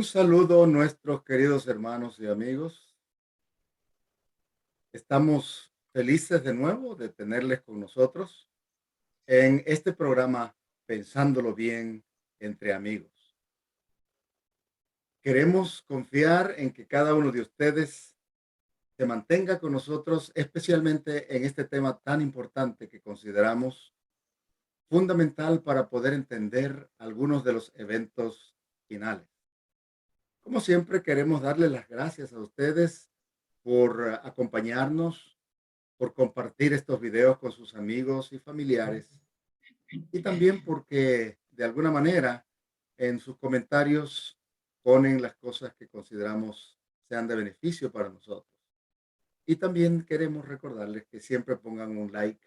Un saludo, nuestros queridos hermanos y amigos. Estamos felices de nuevo de tenerles con nosotros en este programa Pensándolo Bien entre amigos. Queremos confiar en que cada uno de ustedes se mantenga con nosotros, especialmente en este tema tan importante que consideramos fundamental para poder entender algunos de los eventos finales. Como siempre, queremos darle las gracias a ustedes por acompañarnos, por compartir estos videos con sus amigos y familiares y también porque de alguna manera en sus comentarios ponen las cosas que consideramos sean de beneficio para nosotros. Y también queremos recordarles que siempre pongan un like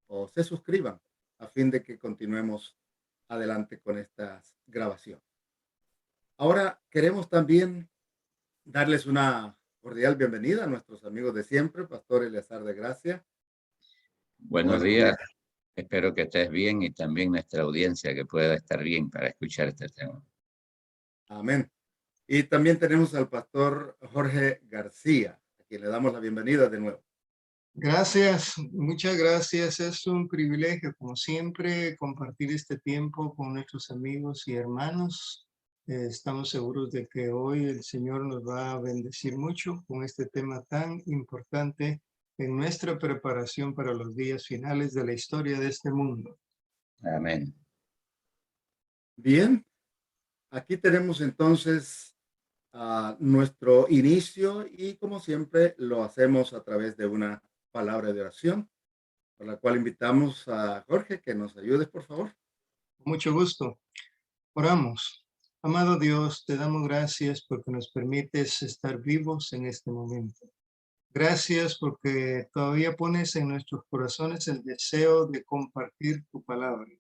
o se suscriban a fin de que continuemos adelante con estas grabaciones. Ahora queremos también darles una cordial bienvenida a nuestros amigos de siempre, Pastor Eleazar de Gracia. Buenos días, espero que estés bien y también nuestra audiencia que pueda estar bien para escuchar este tema. Amén. Y también tenemos al Pastor Jorge García, a quien le damos la bienvenida de nuevo. Gracias, muchas gracias. Es un privilegio, como siempre, compartir este tiempo con nuestros amigos y hermanos. Estamos seguros de que hoy el Señor nos va a bendecir mucho con este tema tan importante en nuestra preparación para los días finales de la historia de este mundo. Amén. Bien, aquí tenemos entonces nuestro inicio y como siempre lo hacemos a través de una palabra de oración, por la cual invitamos a Jorge que nos ayude, por favor. Con mucho gusto. Oramos. Amado Dios, te damos gracias porque nos permites estar vivos en este momento. Gracias porque todavía pones en nuestros corazones el deseo de compartir tu palabra.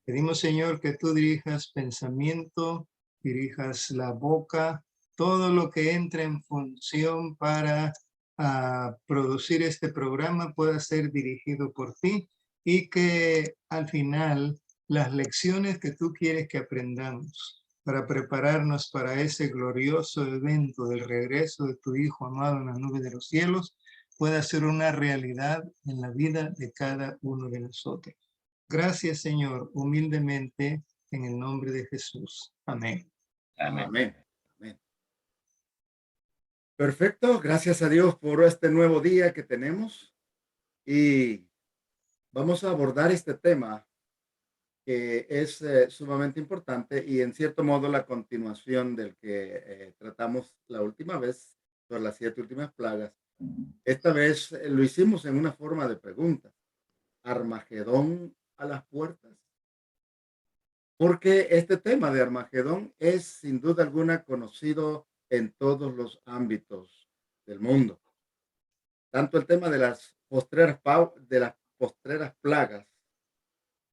Pedimos, Señor, que tú dirijas pensamiento, dirijas la boca, todo lo que entra en función para producir este programa pueda ser dirigido por ti y que al final las lecciones que tú quieres que aprendamos para prepararnos para ese glorioso evento del regreso de tu Hijo amado en la nube de los cielos pueda ser una realidad en la vida de cada uno de nosotros. Gracias, Señor, humildemente, en el nombre de Jesús. Amén. Amén. Amén. Amén. Perfecto, gracias a Dios por este nuevo día que tenemos y vamos a abordar este tema que es sumamente importante y en cierto modo la continuación del que tratamos la última vez sobre las 7 últimas plagas. Esta vez lo hicimos en una forma de pregunta. ¿Armagedón a las puertas? Porque este tema de Armagedón es sin duda alguna conocido en todos los ámbitos del mundo. Tanto el tema de las postreras plagas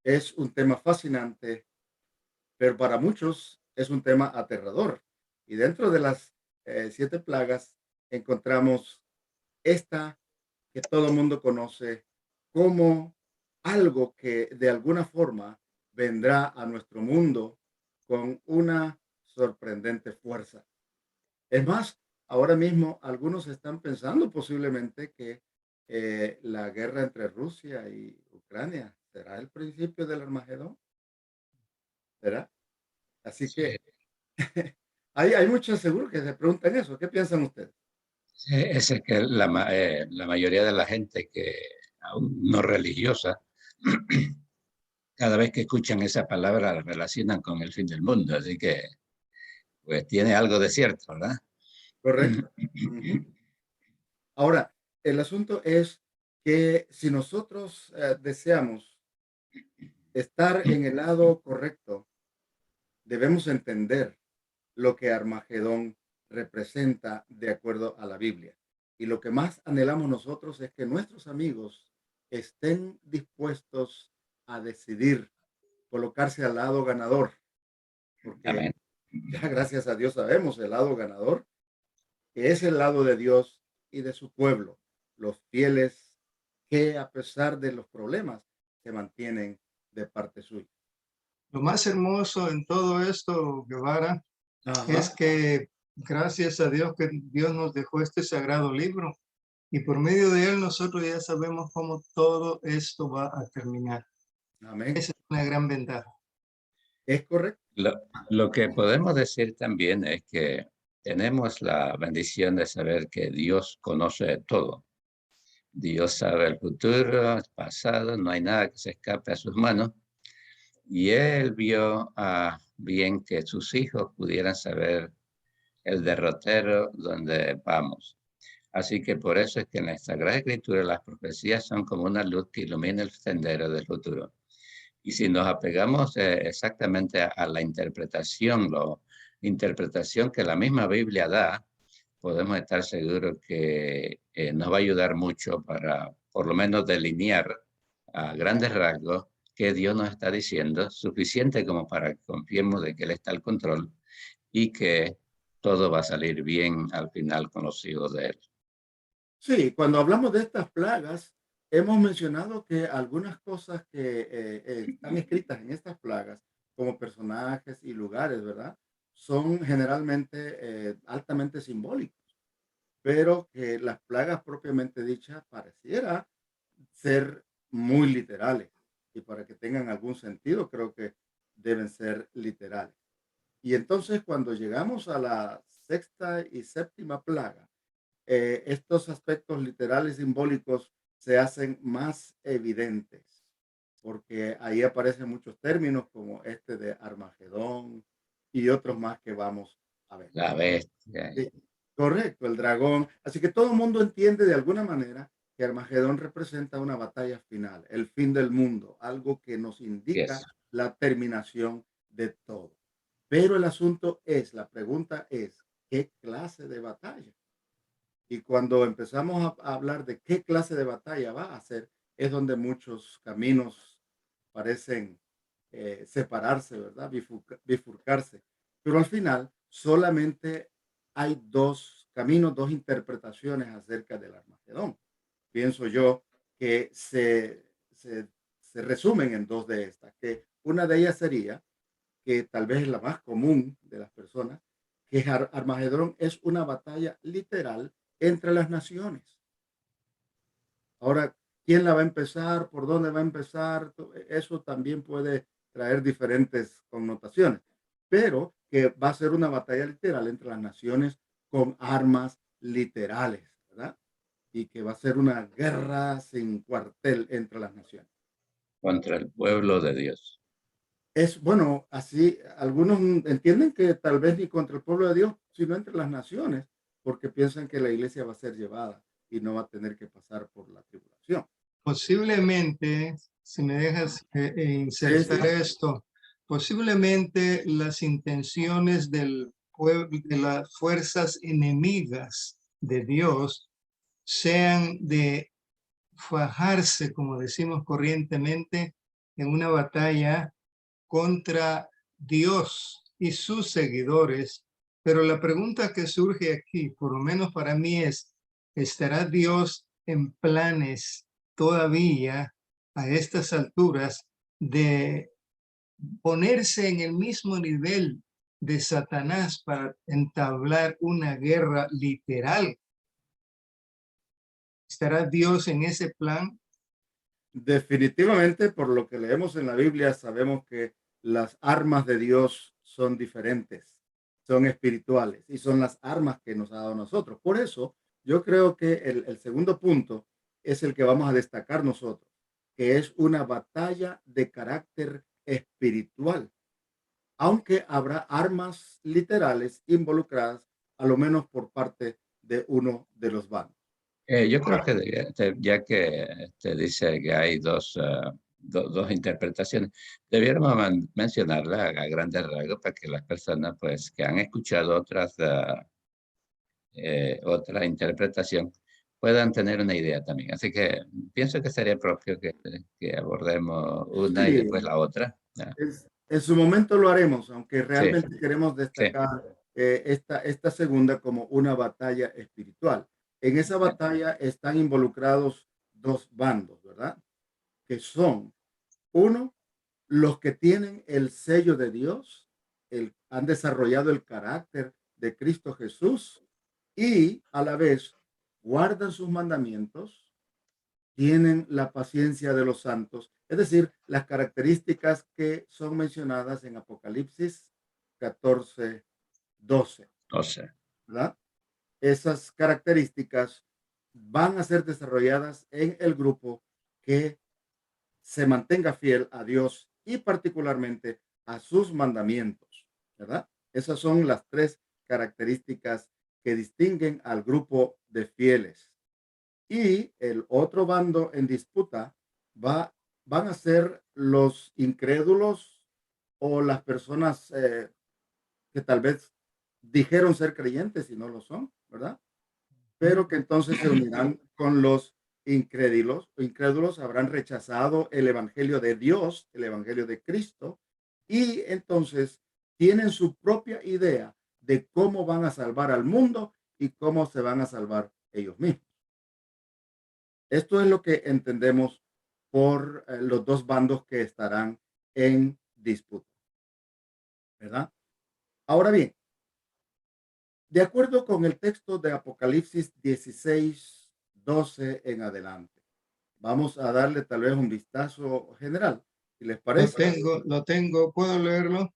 es un tema fascinante, pero para muchos es un tema aterrador. Y dentro de las 7 plagas encontramos esta que todo el mundo conoce como algo que de alguna forma vendrá a nuestro mundo con una sorprendente fuerza. Es más, ahora mismo algunos están pensando posiblemente que la guerra entre Rusia y Ucrania será el principio del Armagedón, ¿verdad? Así Sí, que hay muchos seguro que se preguntan eso. ¿Qué piensan ustedes? sí, es que la mayoría de la gente que aún no religiosa, cada vez que escuchan esa palabra la relacionan con el fin del mundo, así que pues tiene algo de cierto, ¿verdad? Correcto. Ujú. Ahora, el asunto es que si nosotros deseamos estar en el lado correcto, debemos entender lo que Armagedón representa de acuerdo a la Biblia. Y lo que más anhelamos nosotros es que nuestros amigos estén dispuestos a decidir colocarse al lado ganador, porque Amén. ya gracias a Dios sabemos el lado ganador, que es el lado de Dios y de su pueblo, los fieles que a pesar de los problemas se mantienen de parte suya. Lo más hermoso en todo esto, Guevara, es Ajá. que gracias a Dios que Dios nos dejó este sagrado libro y por medio de él nosotros ya sabemos cómo todo esto va a terminar. Amén. Esa es una gran ventaja. Es correcto. Lo que podemos decir también es que tenemos la bendición de saber que Dios conoce todo. Dios sabe el futuro, el pasado, no hay nada que se escape a sus manos. Y Él vio bien que sus hijos pudieran saber el derrotero donde vamos. Así que por eso es que en la Sagrada Escritura las profecías son como una luz que ilumina el sendero del futuro. Y si nos apegamos exactamente a la interpretación que la misma Biblia da, podemos estar seguros que nos va a ayudar mucho para, por lo menos, delinear a grandes rasgos qué Dios nos está diciendo, suficiente como para que confiemos de que Él está al control y que todo va a salir bien al final con los hijos de Él. Sí, cuando hablamos de estas plagas, hemos mencionado que algunas cosas que están escritas en estas plagas, como personajes y lugares, ¿verdad? Son generalmente altamente simbólicos, pero que las plagas propiamente dichas pareciera ser muy literales. Y para que tengan algún sentido, creo que deben ser literales. Y entonces cuando llegamos a la sexta y séptima plaga, estos aspectos literales simbólicos se hacen más evidentes, porque ahí aparecen muchos términos como este de Armagedón y otros más que vamos a ver. La bestia. Sí, correcto, el dragón. Así que todo el mundo entiende de alguna manera que Armagedón representa una batalla final, el fin del mundo, algo que nos indica Yes. la terminación de todo. Pero el asunto es, la pregunta es, ¿qué clase de batalla? Y cuando empezamos a hablar de qué clase de batalla va a ser, es donde muchos caminos parecen separarse, ¿verdad? Bifurcarse. Pero al final solamente hay dos caminos, dos interpretaciones acerca del Armagedón. Pienso yo que se resumen en dos de estas, que una de ellas sería, que tal vez es la más común de las personas, que Armagedón es una batalla literal entre las naciones. Ahora, ¿quién la va a empezar? ¿Por dónde va a empezar? Eso también puede traer diferentes connotaciones, pero que va a ser una batalla literal entre las naciones con armas literales, ¿verdad? Y que va a ser una guerra sin cuartel entre las naciones. Contra el pueblo de Dios. Es bueno, así algunos entienden que tal vez ni contra el pueblo de Dios, sino entre las naciones, porque piensan que la iglesia va a ser llevada y no va a tener que pasar por la tribulación. Posiblemente, si me dejas Sí, sí. insertar esto, posiblemente las intenciones del pueblo, de las fuerzas enemigas de Dios, sean de fajarse, como decimos corrientemente, en una batalla contra Dios y sus seguidores. Pero la pregunta que surge aquí, por lo menos para mí, es, ¿estará Dios en planes todavía a estas alturas de ponerse en el mismo nivel de Satanás para entablar una guerra literal? ¿Estará Dios en ese plan? Definitivamente, por lo que leemos en la Biblia, sabemos que las armas de Dios son diferentes, son espirituales y son las armas que nos ha dado a nosotros. Por eso, yo creo que el segundo punto es el que vamos a destacar nosotros, que es una batalla de carácter espiritual, aunque habrá armas literales involucradas, a lo menos por parte de uno de los bandos. Yo creo que ya que te dice que hay dos interpretaciones, debiéramos mencionarla a grandes rasgos para que las personas pues, que han escuchado otra interpretación puedan tener una idea también. Así que pienso que sería propio que abordemos una y después Sí, la otra. ¿Ya? en su momento lo haremos, aunque Sí, realmente queremos sí, destacar esta segunda como una batalla espiritual. En esa sí. batalla están involucrados dos bandos, ¿verdad? Que son, uno, los que tienen el sello de Dios, el han desarrollado el carácter de Cristo Jesús y a la vez guardan sus mandamientos, tienen la paciencia de los santos, es decir, las características que son mencionadas en Apocalipsis 14:12, O sea, ¿verdad? Esas características van a ser desarrolladas en el grupo que se mantenga fiel a Dios y particularmente a sus mandamientos, ¿verdad? Esas son las tres características que distinguen al grupo de fieles. Y el otro bando en disputa va, van a ser los incrédulos o las personas que tal vez dijeron ser creyentes y no lo son, ¿verdad? Pero que entonces se unirán con los incrédulos. Incrédulos habrán rechazado el evangelio de Dios, el evangelio de Cristo, y entonces tienen su propia idea de cómo van a salvar al mundo y cómo se van a salvar ellos mismos. Esto es lo que entendemos por los dos bandos que estarán en disputa, ¿verdad? Ahora bien, de acuerdo con el texto de Apocalipsis 16:12 en adelante, vamos a darle tal vez un vistazo general, si les parece. Lo tengo, ¿puedo leerlo?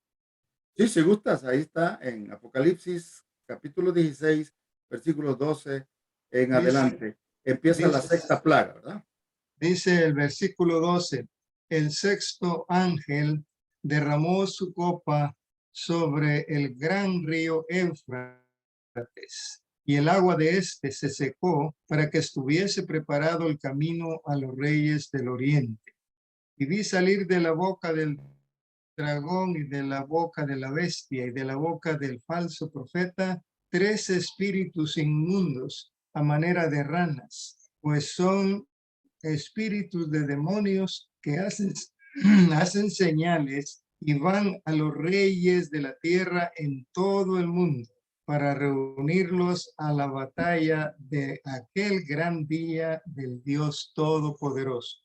Sí, si gustas, ahí está en Apocalipsis capítulo 16, versículos 12 en Dice, adelante. Empieza la dice, sexta plaga, ¿verdad? dice el versículo 12, el sexto ángel derramó su copa sobre el gran río Éufrates, y el agua de éste se secó para que estuviese preparado el camino a los reyes del oriente. Y vi salir de la boca del dragón y de la boca de la bestia y de la boca del falso profeta tres espíritus inmundos a manera de ranas, pues son espíritus de demonios que hacen señales y van a los reyes de la tierra en todo el mundo para reunirlos a la batalla de aquel gran día del Dios Todopoderoso.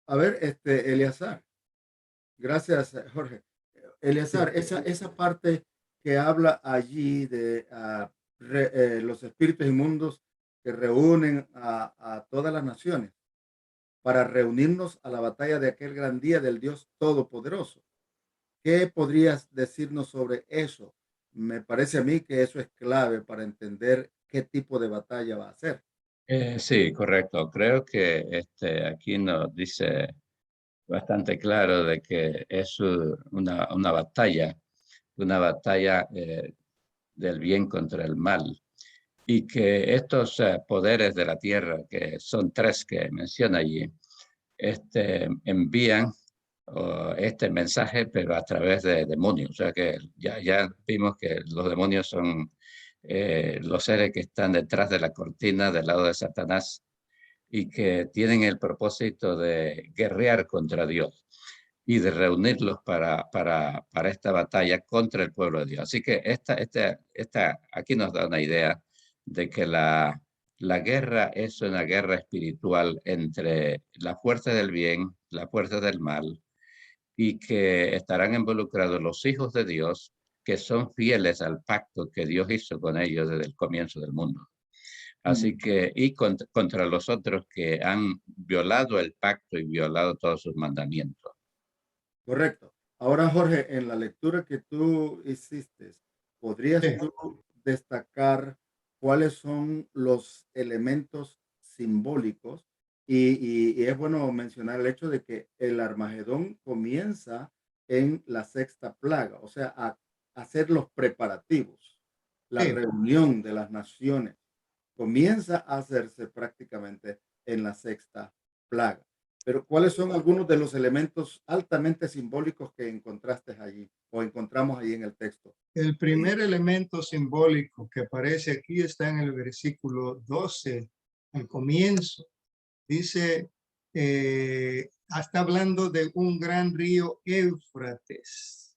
A ver, Eleazar, gracias, Jorge. Eleazar, esa parte que habla allí de los espíritus inmundos que reúnen a todas las naciones para reunirnos a la batalla de aquel gran día del Dios Todopoderoso. ¿Qué podrías decirnos sobre eso? Me parece a mí que eso es clave para entender qué tipo de batalla va a ser. sí, correcto. Creo que aquí nos dice bastante claro de que es una batalla del bien contra el mal. Y que estos poderes de la tierra, que son tres que menciona allí, envían este mensaje, pero a través de demonios. O sea que ya vimos que los demonios son los seres que están detrás de la cortina del lado de Satanás y que tienen el propósito de guerrear contra Dios y de reunirlos para esta batalla contra el pueblo de Dios. Así que aquí nos da una idea de que la guerra es una guerra espiritual entre la fuerza del bien, la fuerza del mal, y que estarán involucrados los hijos de Dios que son fieles al pacto que Dios hizo con ellos desde el comienzo del mundo. Así que, y contra los otros que han violado el pacto y violado todos sus mandamientos. Correcto. Ahora, Jorge, en la lectura que tú hiciste, ¿podrías Sí. tú destacar cuáles son los elementos simbólicos? Y es bueno mencionar el hecho de que el Armagedón comienza en la sexta plaga, o sea, a hacer los preparativos, la Sí, reunión de las naciones comienza a hacerse prácticamente en la sexta plaga. Pero ¿cuáles son algunos de los elementos altamente simbólicos que encontraste allí o encontramos allí en el texto? el primer elemento simbólico que aparece aquí está en el versículo 12, al comienzo. Dice, está hablando de un gran río Éufrates,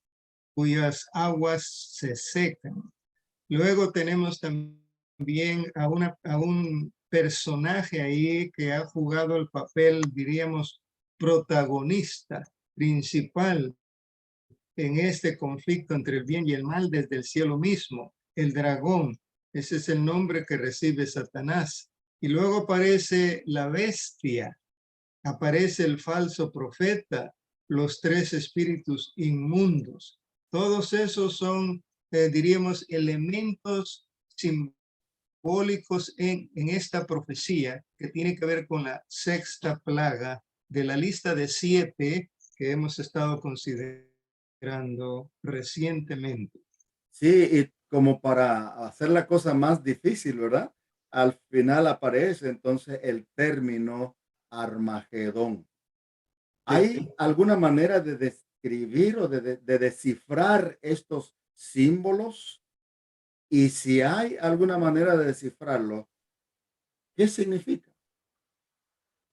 cuyas aguas se secan. Luego tenemos también a un personaje ahí que ha jugado el papel, diríamos, protagonista, principal en este conflicto entre el bien y el mal desde el cielo mismo. El dragón, ese es el nombre que recibe Satanás. Y luego aparece la bestia, aparece el falso profeta, los tres espíritus inmundos. Todos esos son, diríamos, elementos simbólicos en esta profecía que tiene que ver con la sexta plaga de la lista de 7 que hemos estado considerando recientemente. Sí, y como para hacer la cosa más difícil, ¿verdad? Al final aparece entonces el término Armagedón. ¿Hay alguna manera de describir o de descifrar estos símbolos? Y si hay alguna manera de descifrarlo, ¿qué significa?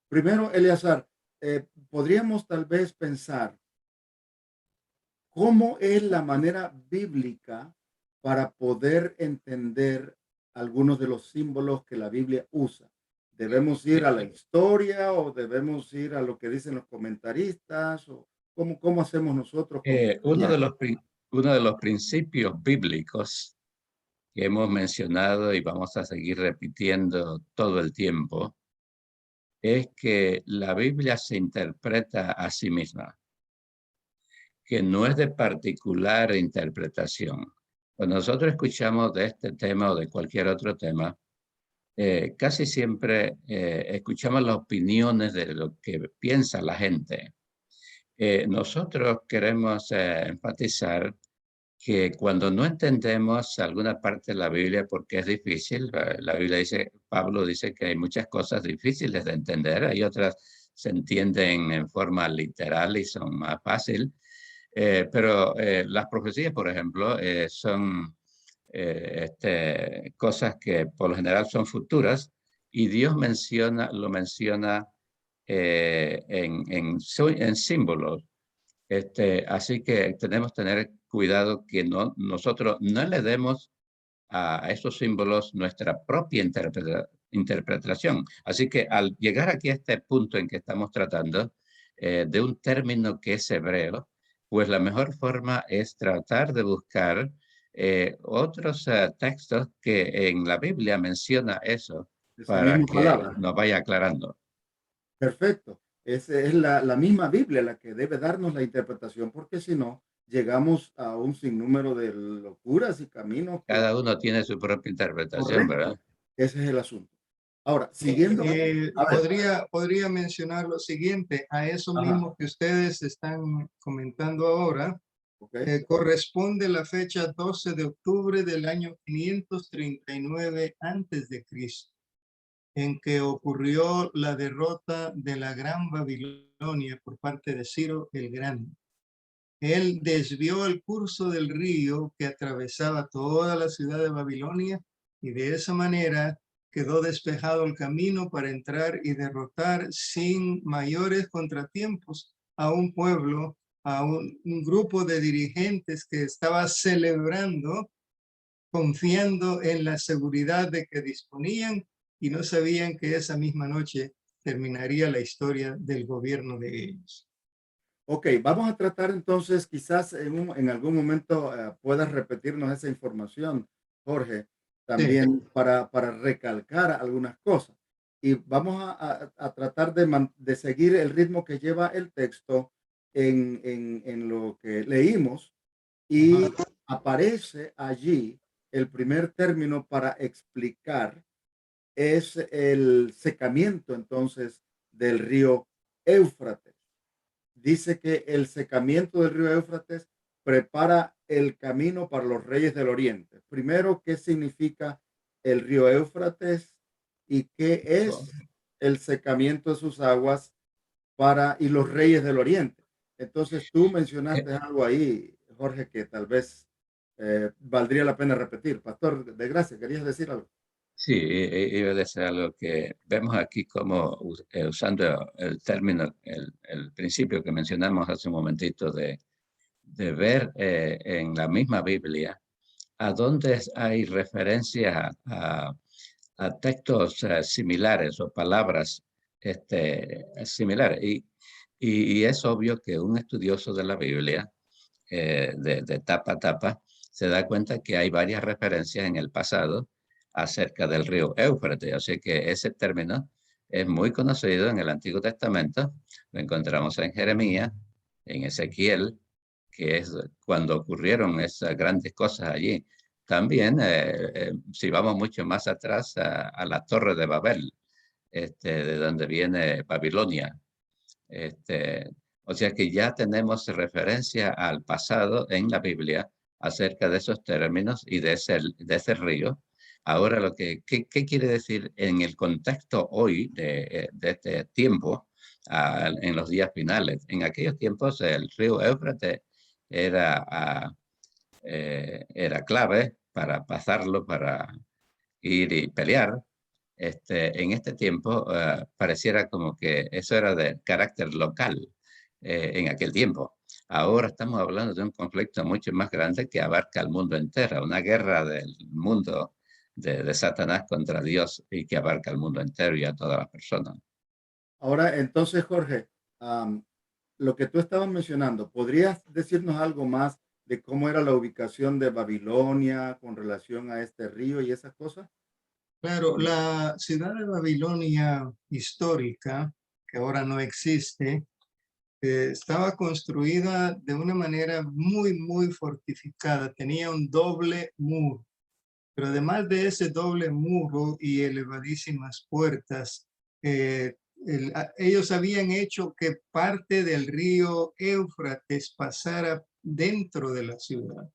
Primero, Eleazar, podríamos tal vez pensar cómo es la manera bíblica para poder entender algunos de los símbolos que la Biblia usa. ¿Debemos ir a la historia o debemos ir a lo que dicen los comentaristas? ¿O cómo hacemos nosotros como Uno de cristianos? uno de los principios bíblicos que hemos mencionado y vamos a seguir repitiendo todo el tiempo es que la Biblia se interpreta a sí misma, que no es de particular interpretación. Cuando nosotros escuchamos de este tema o de cualquier otro tema, casi siempre escuchamos las opiniones de lo que piensa la gente. Nosotros queremos enfatizar que cuando no entendemos alguna parte de la Biblia porque es difícil, la Biblia dice, Pablo dice que hay muchas cosas difíciles de entender, hay otras se entienden en forma literal y son más fáciles, pero las profecías, por ejemplo, son cosas que por lo general son futuras y Dios lo menciona en símbolos. Así que tenemos que tener cuidado que nosotros no le demos a esos símbolos nuestra propia interpretación. Así que al llegar aquí a este punto en que estamos tratando de un término que es hebreo, pues la mejor forma es tratar de buscar otros textos que en la Biblia menciona eso Esa para misma que palabra. nos vaya aclarando. Perfecto. Esa es la misma Biblia la que debe darnos la interpretación, porque si no, llegamos a un sinnúmero de locuras y caminos que... Cada uno tiene su propia interpretación, ¿verdad? Correcto. Ese es el asunto. Ahora, siguiendo, a ver, Podría mencionar lo siguiente, a eso ajá, mismo que ustedes están comentando ahora, ok, corresponde la fecha 12 de octubre del año 539 antes de Cristo, en que ocurrió la derrota de la Gran Babilonia por parte de Ciro el Grande. Él desvió el curso del río que atravesaba toda la ciudad de Babilonia y de esa manera quedó despejado el camino para entrar y derrotar sin mayores contratiempos a un pueblo, a un grupo de dirigentes que estaba celebrando, confiando en la seguridad de que disponían y no sabían que esa misma noche terminaría la historia del gobierno de ellos. ok, vamos a tratar entonces, quizás en algún momento puedas repetirnos esa información, Jorge, Sí. también para recalcar algunas cosas. Y vamos a tratar de seguir el ritmo que lleva el texto en lo que leímos y Ajá. aparece allí el primer término para explicar es el secamiento entonces del río Éufrates. Dice que el secamiento del río Éufrates prepara el camino para los reyes del oriente. Primero, ¿qué significa el río Éufrates y qué es el secamiento de sus aguas para y los reyes del oriente? Entonces, tú mencionaste algo ahí, Jorge, que tal vez valdría la pena repetir. Pastor de Gracia, ¿querías decir algo? Sí, iba a decir algo que vemos aquí como usando el término, el principio que mencionamos hace un momentito de ver en la misma Biblia a dónde hay referencia a textos similares o palabras similares. Y es obvio que un estudioso de la Biblia de tapa a tapa, se da cuenta que hay varias referencias en el pasado acerca del río Éufrates. Así que ese término es muy conocido en el Antiguo Testamento. Lo encontramos en Jeremías, en Ezequiel, que es cuando ocurrieron esas grandes cosas allí. También, si vamos mucho más atrás, a la Torre de Babel, de donde viene Babilonia. O sea que ya tenemos referencia al pasado en la Biblia acerca de esos términos y de ese río. Ahora, ¿qué quiere decir en el contexto hoy de este tiempo, en los días finales? En aquellos tiempos el río Éufrates era, era clave para pasarlo, para ir y pelear. En este tiempo pareciera como que eso era de carácter local en aquel tiempo. Ahora estamos hablando de un conflicto mucho más grande que abarca el mundo entero, una guerra del mundo de Satanás contra Dios y que abarca el mundo entero y a todas las personas. Ahora, entonces, Jorge, am, lo que tú estabas mencionando, ¿podrías decirnos algo más de cómo era la ubicación de Babilonia con relación a este río y esas cosas? Claro, la ciudad de Babilonia histórica, que ahora no existe, estaba construida de una manera muy fortificada. Tenía un doble muro, pero además de ese doble muro y elevadísimas puertas, ellos habían hecho que parte del río Éufrates pasara dentro de la ciudad.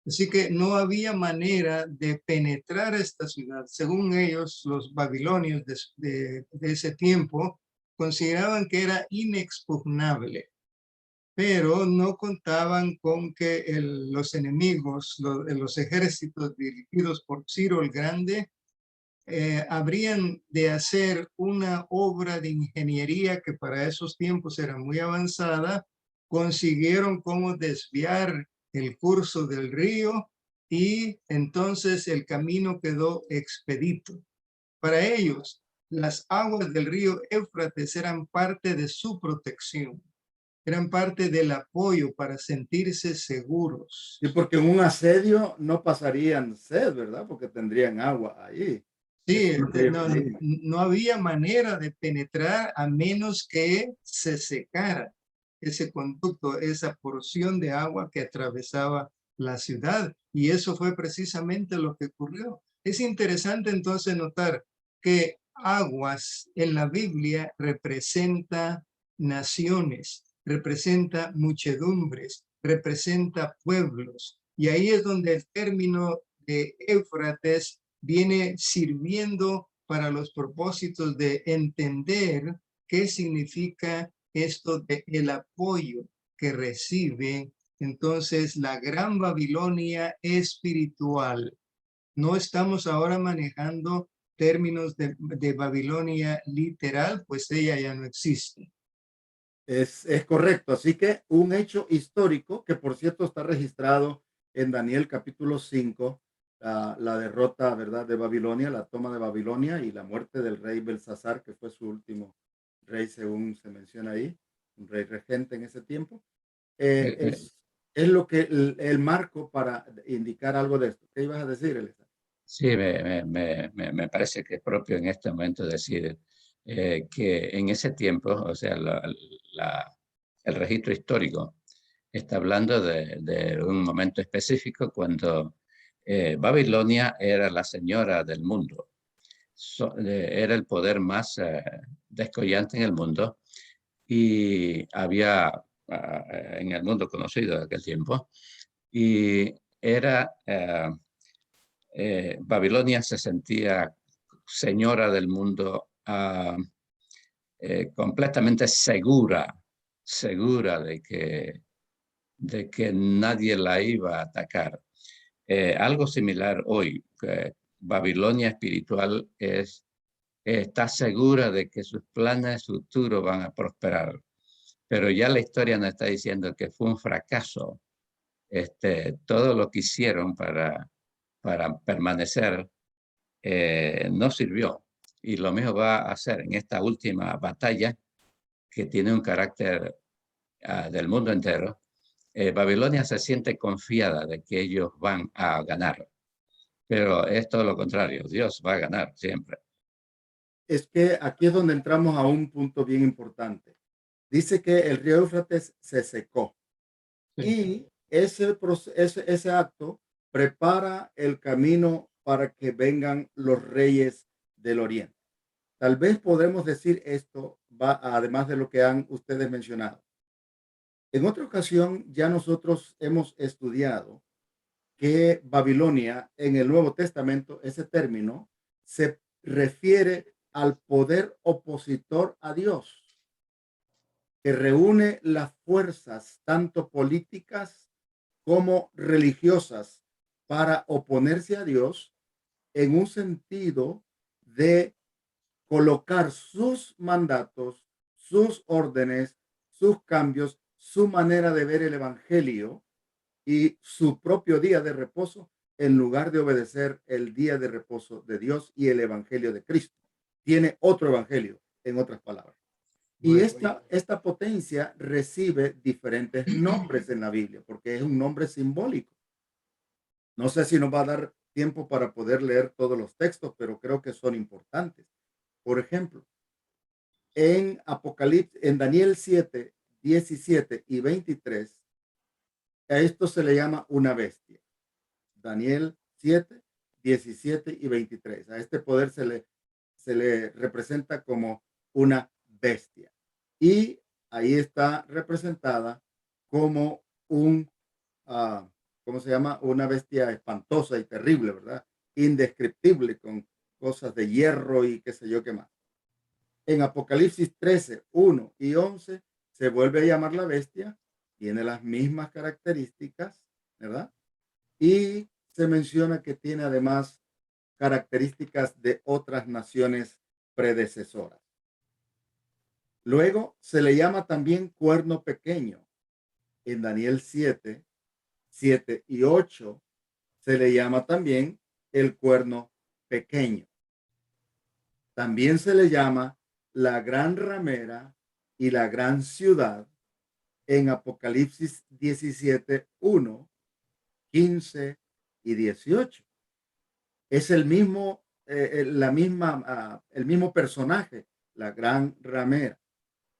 Así que no había manera de penetrar esta ciudad. Según ellos, los babilonios de ese tiempo consideraban que era inexpugnable, pero no contaban con que los enemigos, los ejércitos dirigidos por Ciro el Grande, habrían de hacer una obra de ingeniería que para esos tiempos era muy avanzada. Consiguieron cómo desviar el curso del río y entonces el camino quedó expedito. Para ellos, las aguas del río Éufrates eran parte de su protección, eran parte del apoyo para sentirse seguros. Sí, porque en un asedio no pasarían sed, ¿verdad? Porque tendrían agua ahí. Sí, Eso es lo que ellos no, creían. no había manera de penetrar a menos que se secara ese conducto, esa porción de agua que atravesaba la ciudad. Y eso fue precisamente lo que ocurrió. Es interesante entonces notar que aguas en la Biblia representa naciones, representa muchedumbres, representa pueblos. Y ahí es donde el término de Éufrates viene sirviendo para los propósitos de entender qué significa esto de el apoyo que recibe entonces la gran Babilonia espiritual. No estamos ahora manejando términos de Babilonia literal, pues ella ya no existe. Es correcto. Así que un hecho histórico que, por cierto, está registrado en Daniel capítulo 5, la derrota, ¿verdad?, de Babilonia, la toma de Babilonia y la muerte del rey Belsasar, que fue su último rey, según se menciona ahí, un rey regente en ese tiempo. Eh, eh, Es lo que el marco para indicar algo de esto. ¿Qué ibas a decir, Elisa? Sí, me parece que es propio en este momento decir que en ese tiempo, o sea, el registro histórico está hablando de un momento específico cuando Babilonia era la señora del mundo. Era el poder más descollante en el mundo y había en el mundo conocido de aquel tiempo y era... Babilonia se sentía señora del mundo, completamente segura de que nadie la iba a atacar. Algo similar hoy, Babilonia espiritual está segura de que sus planes futuros van a prosperar, pero ya la historia nos está diciendo que fue un fracaso. Todo lo que hicieron para permanecer no sirvió. Y lo mismo va a hacer en esta última batalla que tiene un carácter del mundo entero. Babilonia se siente confiada de que ellos van a ganar, pero es todo lo contrario, Dios va a ganar siempre. Es que aquí es donde entramos a un punto bien importante. Dice que el río Éufrates se secó Sí. y ese acto prepara el camino para que vengan los reyes del oriente. Tal vez podremos decir esto, además de lo que han ustedes mencionado. En otra ocasión ya nosotros hemos estudiado que Babilonia en el Nuevo Testamento, ese término se refiere al poder opositor a Dios, que reúne las fuerzas tanto políticas como religiosas para oponerse a Dios en un sentido de colocar sus mandatos, sus órdenes, sus cambios, su manera de ver el evangelio y su propio día de reposo en lugar de obedecer el día de reposo de Dios y el evangelio de Cristo. Tiene otro evangelio, en otras palabras. Y esta potencia recibe diferentes nombres en la Biblia porque es un nombre simbólico. No sé si nos va a dar tiempo para poder leer todos los textos, pero creo que son importantes. Por ejemplo, en Apocalipsis, en Daniel 7, 17 y 23, a esto se le llama una bestia. Daniel 7, 17 y 23. A este poder se le representa como una bestia. Y ahí está representada como ¿cómo se llama? Una bestia espantosa y terrible, ¿verdad? Indescriptible, con cosas de hierro y qué sé yo qué más. En Apocalipsis 13, 1 y 11 se vuelve a llamar la bestia, tiene las mismas características, ¿verdad? Y se menciona que tiene además características de otras naciones predecesoras. Luego se le llama también cuerno pequeño. En Daniel 7, 7 y 8 se le llama también el cuerno pequeño. También se le llama la gran ramera y la gran ciudad en Apocalipsis 17, 1, 15 y 18. Es el mismo, el mismo personaje, la gran ramera.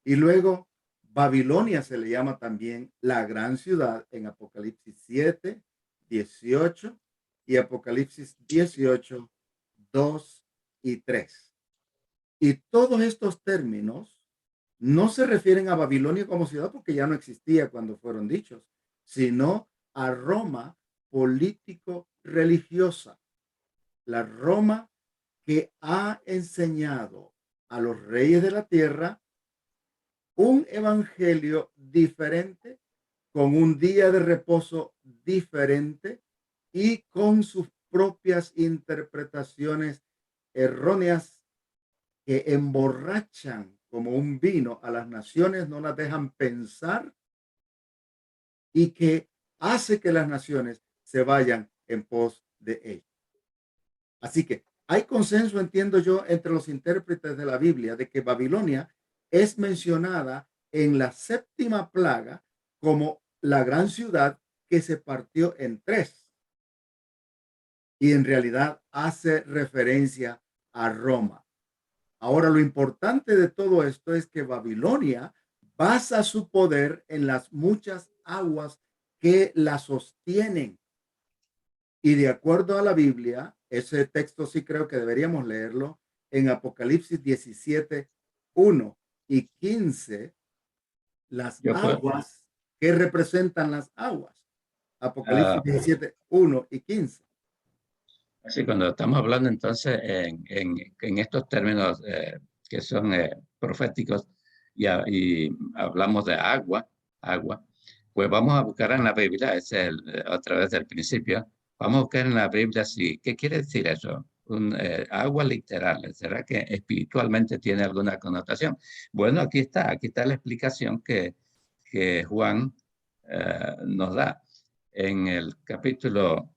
Y luego Babilonia se le llama también la gran ciudad en Apocalipsis 7, 18 y Apocalipsis 18, 2 y 3. Y todos estos términos no se refieren a Babilonia como ciudad porque ya no existía cuando fueron dichos, sino a Roma político-religiosa. La Roma que ha enseñado a los reyes de la tierra un evangelio diferente, con un día de reposo diferente y con sus propias interpretaciones erróneas que emborrachan como un vino a las naciones, no las dejan pensar y que hace que las naciones se vayan en pos de ellos. Así que hay consenso, entiendo yo, entre los intérpretes de la Biblia de que Babilonia es mencionada en la séptima plaga como la gran ciudad que se partió en tres. Y en realidad hace referencia a Roma. Ahora, lo importante de todo esto es que Babilonia basa su poder en las muchas aguas que la sostienen. Y de acuerdo a la Biblia, ese texto sí creo que deberíamos leerlo en Apocalipsis 17, 1 y 15, las Yo puedo, aguas que representan las aguas. Apocalipsis 17, 1 y 15. así cuando estamos hablando entonces en estos términos que son proféticos y hablamos de agua, pues vamos a buscar en la Biblia, otra vez del principio, vamos a buscar en la Biblia ¿qué quiere decir eso? Agua literal, ¿será que espiritualmente tiene alguna connotación? Bueno, aquí está la explicación que Juan nos da en el capítulo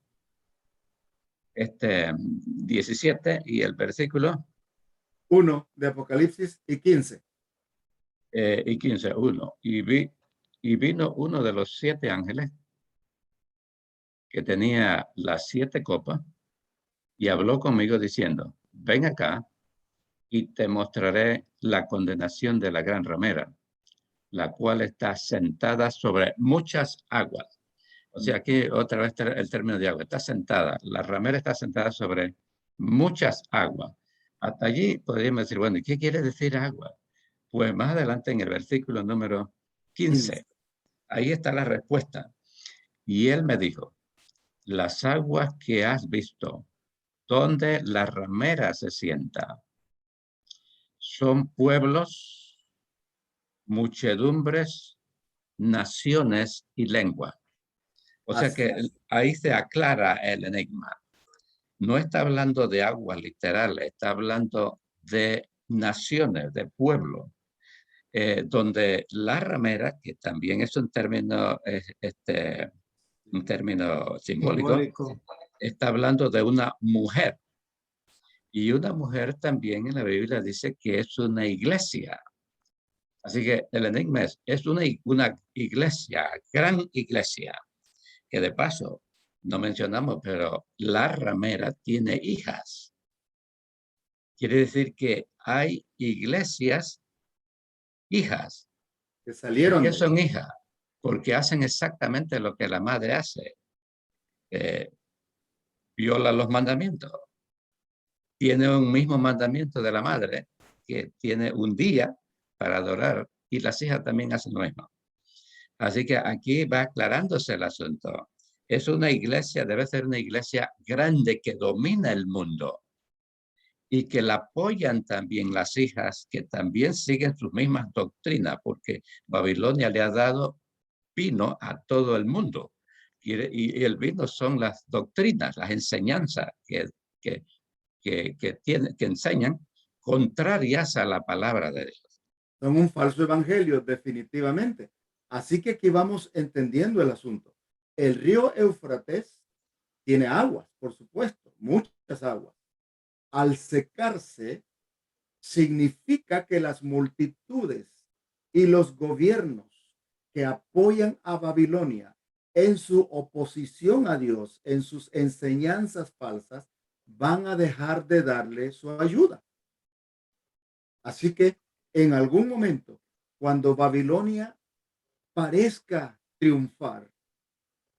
17 y el versículo 1 de Apocalipsis y 15. y 15, 1. Y vi Y vino uno de los 7 ángeles que tenía las 7 copas y habló conmigo diciendo, ven acá y te mostraré la condenación de la gran ramera, la cual está sentada sobre muchas aguas. O sea, aquí otra vez el término de agua, está sentada, la ramera está sentada sobre muchas aguas. Hasta allí podríamos decir, bueno, ¿y qué quiere decir agua? Pues más adelante en el versículo número 15, ahí está la respuesta. Y él me dijo, las aguas que has visto, donde la ramera se sienta, son pueblos, muchedumbres, naciones y lengua. O sea que ahí se aclara el enigma. No está hablando de aguas literales, está hablando de naciones, de pueblos, donde la ramera, que también es un término, un término simbólico, está hablando de una mujer. Y una mujer también en la Biblia dice que es una iglesia. Así que el enigma es una iglesia, gran iglesia, que de paso no mencionamos, pero la ramera tiene hijas. Quiere decir que hay iglesias hijas. que ¿Por salieron qué de son hijas? Porque hacen exactamente lo que la madre hace. Viola los mandamientos. Tiene un mismo mandamiento de la madre, que tiene un día para adorar, y las hijas también hacen lo mismo. Así que aquí va aclarándose el asunto. Es una iglesia, debe ser una iglesia grande que domina el mundo y que la apoyan también las hijas que también siguen sus mismas doctrinas, porque Babilonia le ha dado vino a todo el mundo. Y el vino son las doctrinas, las enseñanzas que, que enseñan contrarias a la palabra de Dios. Son un falso evangelio, definitivamente. Así que aquí vamos entendiendo el asunto. El río Éufrates tiene aguas, por supuesto, muchas aguas. Al secarse, significa que las multitudes y los gobiernos que apoyan a Babilonia en su oposición a Dios, en sus enseñanzas falsas, van a dejar de darle su ayuda. Así que en algún momento, cuando Babilonia parezca triunfar,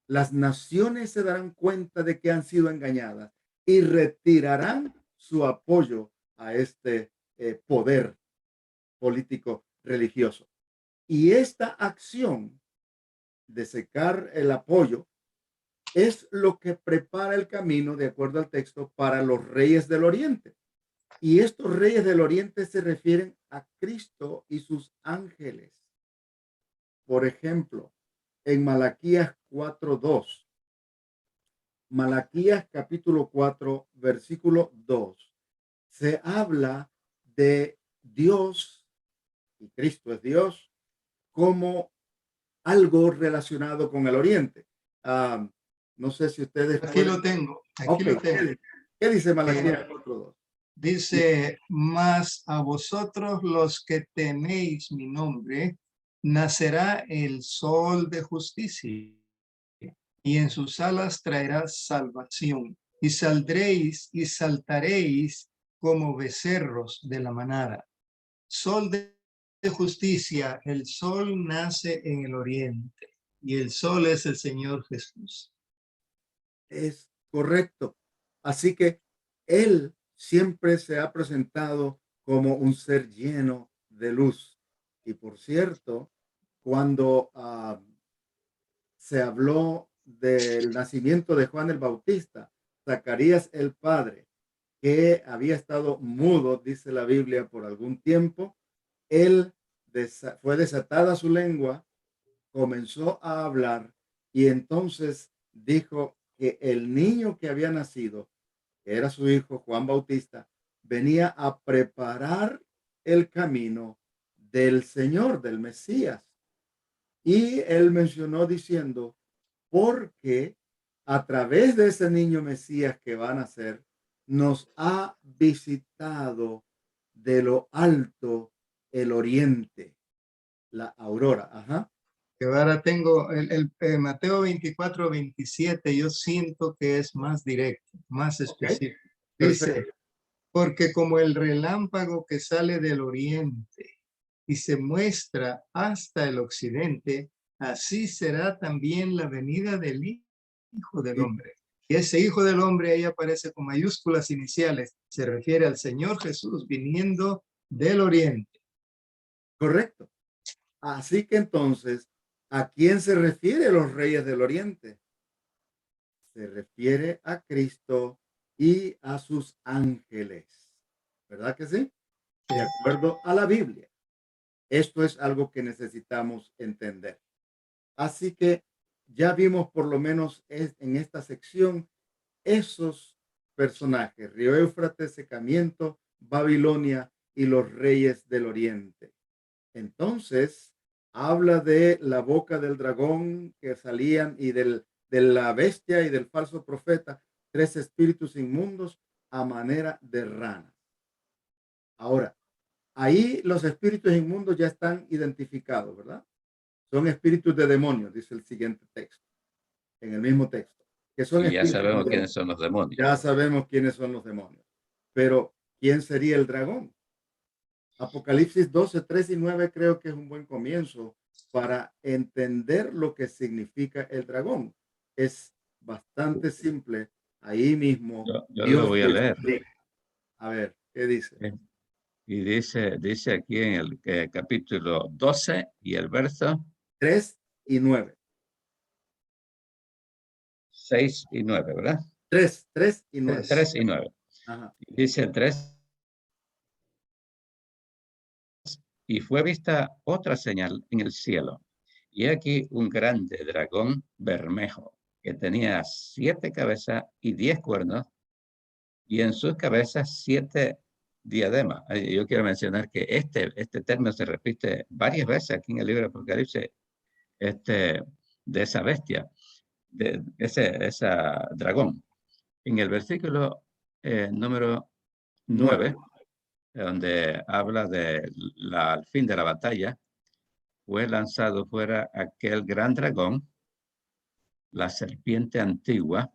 las naciones se darán cuenta de que han sido engañadas y retirarán su apoyo a este poder político religioso. Y esta acción de secar el apoyo es lo que prepara el camino, de acuerdo al texto, para los reyes del Oriente. Y estos reyes del Oriente se refieren a Cristo y sus ángeles. Por ejemplo, en Malaquías 4:2, Malaquías capítulo 4, versículo 2, se habla de Dios, y Cristo es Dios, como algo relacionado con el Oriente. No sé si ustedes Aquí pueden... lo tengo, aquí Okay. lo tengo. ¿Qué dice Malaquías 4:2? Dice, mas a vosotros los que teméis mi nombre, nacerá el sol de justicia, y en sus alas traerá salvación, y saldréis y saltaréis como becerros de la manada. Sol de justicia, el sol nace en el oriente, y el sol es el Señor Jesús. Es correcto. Así que Él siempre se ha presentado como un ser lleno de luz. Y por cierto, cuando se habló del nacimiento de Juan el Bautista, Zacarías el padre, que había estado mudo, dice la Biblia, por algún tiempo, él fue desatada su lengua, comenzó a hablar y entonces dijo que el niño que había nacido, que era su hijo Juan Bautista, venía a preparar el camino del Señor, del Mesías. Y él mencionó diciendo, porque a través de ese niño Mesías que va a nacer, nos ha visitado de lo alto el oriente, la aurora. Ajá. porque ahora tengo Mateo 24, 27, yo siento que es más directo, más específico. Dice, Perfecto. porque como el relámpago que sale del oriente y se muestra hasta el occidente, así será también la venida del Hijo del Y- Hombre. Y ese Hijo del Hombre ahí aparece con mayúsculas iniciales. Se refiere al Señor Jesús viniendo del oriente. Correcto. Así que entonces, ¿a quién se refiere los reyes del oriente? Se refiere a Cristo y a sus ángeles. ¿Verdad que sí? De acuerdo a la Biblia. Esto es algo que necesitamos entender. Así que ya vimos por lo menos en esta sección esos personajes, Río Éufrates, Secamiento, Babilonia y los reyes del oriente. Entonces, habla de la boca del dragón que salían y de la bestia y del falso profeta, tres espíritus inmundos a manera de ranas. Ahora, ahí los espíritus inmundos ya están identificados, ¿verdad? Son espíritus de demonios, dice el siguiente texto, en el mismo texto, que son Y ya espíritus de sabemos quiénes demonios. son los demonios. Ya sabemos quiénes son los demonios. Pero, ¿quién sería el dragón? Apocalipsis 12, 3 y 9 creo que es un buen comienzo para entender lo que significa el dragón. Es bastante simple. Ahí mismo Yo lo Dios voy a lo leer. explica. A ver, ¿qué dice? Y dice aquí en el capítulo 12 y el verso 3 y 9. 6 y 9, ¿verdad? 3 y 9. 3 y 9. Ajá. Dice el 3, y fue vista otra señal en el cielo. Y aquí un grande dragón bermejo que tenía 7 cabezas y 10 cuernos, y en sus cabezas 7 diademas. Yo quiero mencionar que este término se repite varias veces aquí en el libro de Apocalipsis, de esa bestia, de esa dragón. En el versículo número 9, 9. donde habla al fin de la batalla, fue lanzado fuera aquel gran dragón, la serpiente antigua,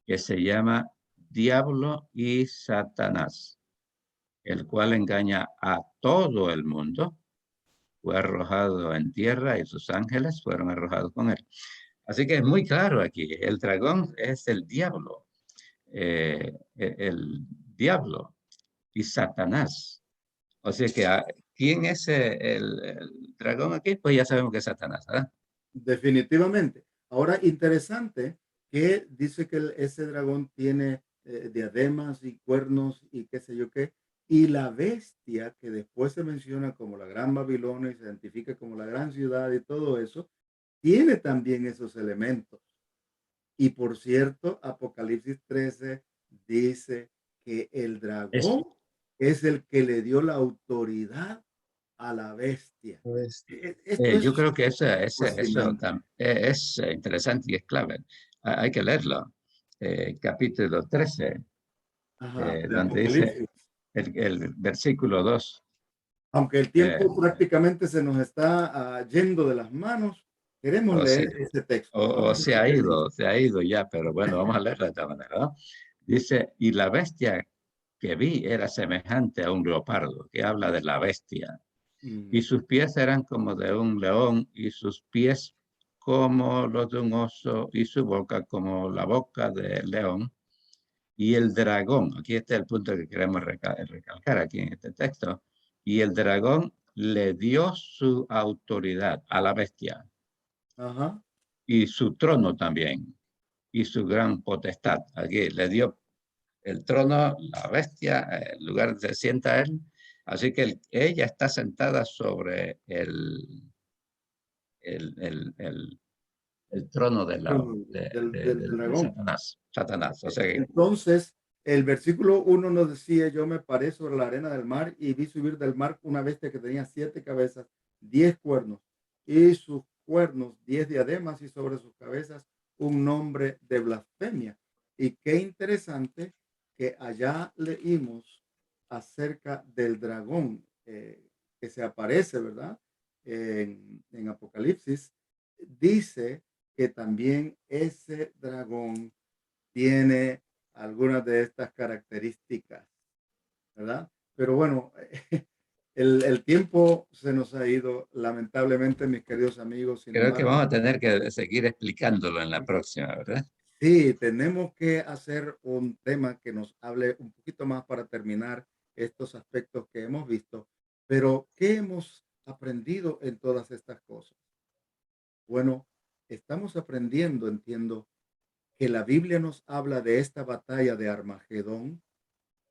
que se llama Diablo y Satanás, el cual engaña a todo el mundo. Fue arrojado en tierra y sus ángeles fueron arrojados con él. Así que es muy claro aquí, el dragón es el diablo, el diablo y Satanás. O sea que, ¿quién es el dragón aquí? Pues ya sabemos que es Satanás, ¿verdad? Definitivamente. Ahora, interesante que dice que ese dragón tiene diademas y cuernos y qué sé yo qué. Y la bestia que después se menciona como la gran Babilonia y se identifica como la gran ciudad y todo eso, tiene también esos elementos. Y por cierto, Apocalipsis 13 dice que el Es, dragón es el que le dio la autoridad a la bestia. Pues, Esto yo es creo que eso fascinante. es interesante y es clave. Hay que leerlo. Capítulo 13, Ajá, de donde dice Apocalipsis. el versículo 2. Aunque el eh, tiempo prácticamente se nos está yendo de las manos, queremos o, leer se, ese texto. o Vamos a ver qué dice. se ha ido ya, pero bueno, vamos a leerlo de esta manera, ¿no? Dice, y la bestia que vi era semejante a un leopardo, que habla de la bestia. Y sus pies eran como de un león, y sus pies como los de un oso, y su boca como la boca del león. Y el dragón, aquí está el punto que queremos recalcar aquí en este texto, y el dragón le dio su autoridad a la bestia, Ajá. y su trono también, y su gran potestad. Aquí le dio el trono, la bestia, el lugar donde se sienta él. Así que ella está sentada sobre el, el, el, el trono Del de dragón. Satanás. Satanás. O sea que, Entonces, el versículo 1 nos decía, yo me paré sobre la arena del mar y vi subir del mar una bestia que tenía 7 cabezas, 10 cuernos, y sus cuernos 10 diademas y sobre sus cabezas un nombre de blasfemia. Y qué interesante que allá leímos acerca del dragón que se aparece, ¿verdad? en Apocalipsis, dice que también ese dragón tiene algunas de estas características, ¿verdad? Pero bueno, el tiempo se nos ha ido, lamentablemente, mis queridos amigos. Sin Creo que embargo, vamos a tener que seguir explicándolo en la próxima, ¿verdad? sí, tenemos que hacer un tema que nos hable un poquito más para terminar estos aspectos que hemos visto. Pero, ¿qué hemos aprendido en todas estas cosas? Bueno, estamos aprendiendo, entiendo, que la Biblia nos habla de esta batalla de Armagedón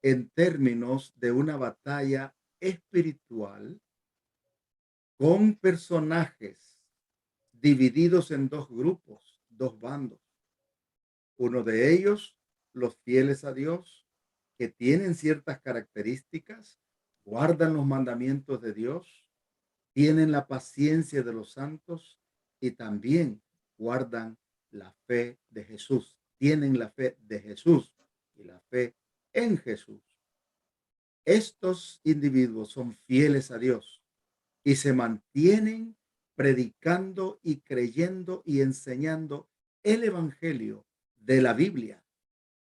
en términos de una batalla espiritual con personajes divididos en dos grupos, dos bandos. Uno de ellos, los fieles a Dios, que tienen ciertas características, guardan los mandamientos de Dios, tienen la paciencia de los santos y también guardan la fe de Jesús. Tienen la fe de Jesús y la fe en Jesús. Estos individuos son fieles a Dios y se mantienen predicando y creyendo y enseñando el evangelio de la Biblia,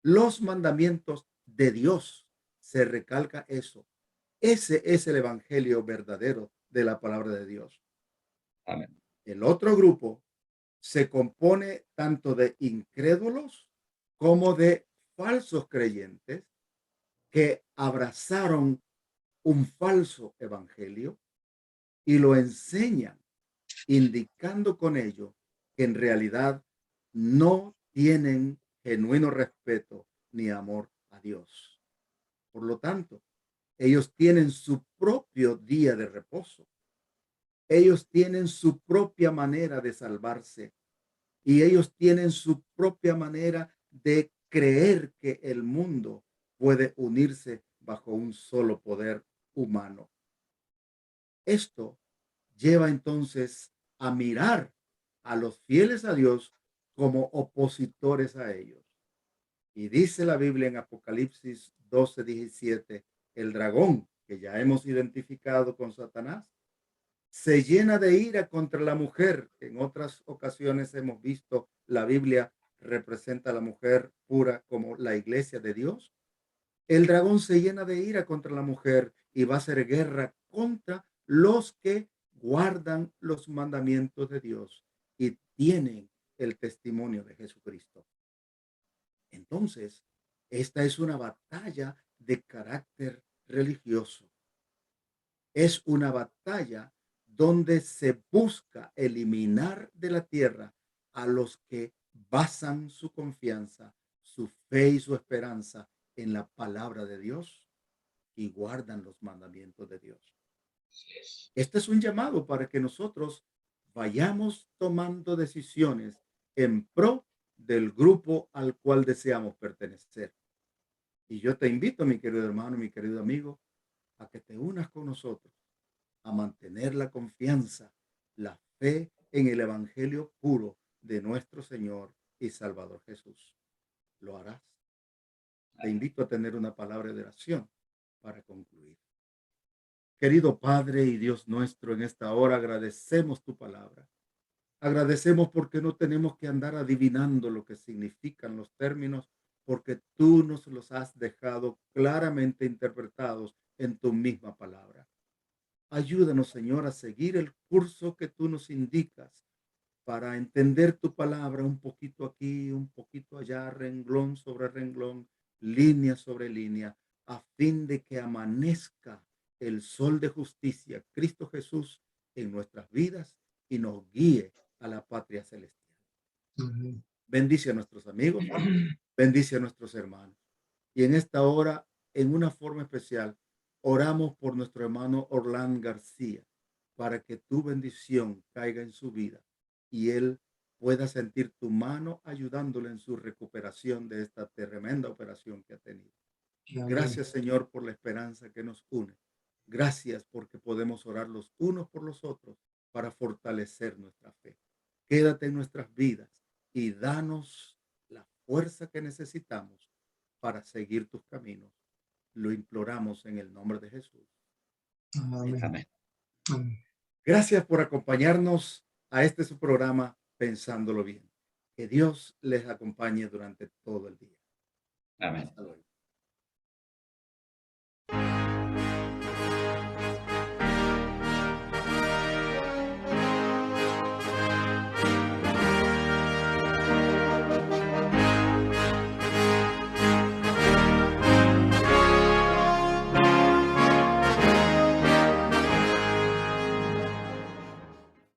los mandamientos de Dios. Se recalca eso. Ese es el evangelio verdadero de la palabra de Dios. Amén. El otro grupo se compone tanto de incrédulos como de falsos creyentes que abrazaron un falso evangelio y lo enseñan, indicando con ello que en realidad no tienen genuino respeto ni amor a Dios. Por lo tanto, ellos tienen su propio día de reposo. Ellos tienen su propia manera de salvarse y ellos tienen su propia manera de creer que el mundo puede unirse bajo un solo poder humano. Esto lleva entonces a mirar a los fieles a Dios como opositores a ellos. Y dice la Biblia en Apocalipsis 12:17, el dragón que ya hemos identificado con Satanás se llena de ira contra la mujer. En otras ocasiones hemos visto la Biblia representa a la mujer pura como la iglesia de Dios. El dragón se llena de ira contra la mujer y va a hacer guerra contra los que guardan los mandamientos de Dios y tienen el testimonio de Jesucristo. Entonces, esta es una batalla de carácter religioso. Es una batalla donde se busca eliminar de la tierra a los que basan su confianza, su fe y su esperanza en la palabra de Dios y guardan los mandamientos de Dios. Este es un llamado para que nosotros vayamos tomando decisiones en pro del grupo al cual deseamos pertenecer. Y yo te invito, mi querido hermano, mi querido amigo, a que te unas con nosotros a mantener la confianza, la fe en el evangelio puro de nuestro Señor y Salvador Jesús. ¿Lo harás? Te invito a tener una palabra de oración para concluir. Querido Padre y Dios nuestro, en esta hora agradecemos tu palabra. Agradecemos porque no tenemos que andar adivinando lo que significan los términos, porque tú nos los has dejado claramente interpretados en tu misma palabra. Ayúdanos, Señor, a seguir el curso que tú nos indicas para entender tu palabra un poquito aquí, un poquito allá, renglón sobre renglón, línea sobre línea, a fin de que amanezca el sol de justicia, Cristo Jesús, en nuestras vidas y nos guíe a la patria celestial. Bendice a nuestros amigos, bendice a nuestros hermanos. Y en esta hora, en una forma especial, oramos por nuestro hermano Orlán García, para que tu bendición caiga en su vida y él pueda sentir tu mano ayudándole en su recuperación de esta tremenda operación que ha tenido. Amén. Gracias, Señor, por la esperanza que nos une. Gracias porque podemos orar los unos por los otros para fortalecer nuestra fe. Quédate en nuestras vidas y danos la fuerza que necesitamos para seguir tus caminos. Lo imploramos en el nombre de Jesús. Amén. Amén. Amén. Gracias por acompañarnos a este su programa Pensándolo Bien. Que Dios les acompañe durante todo el día. Amén. Hasta luego.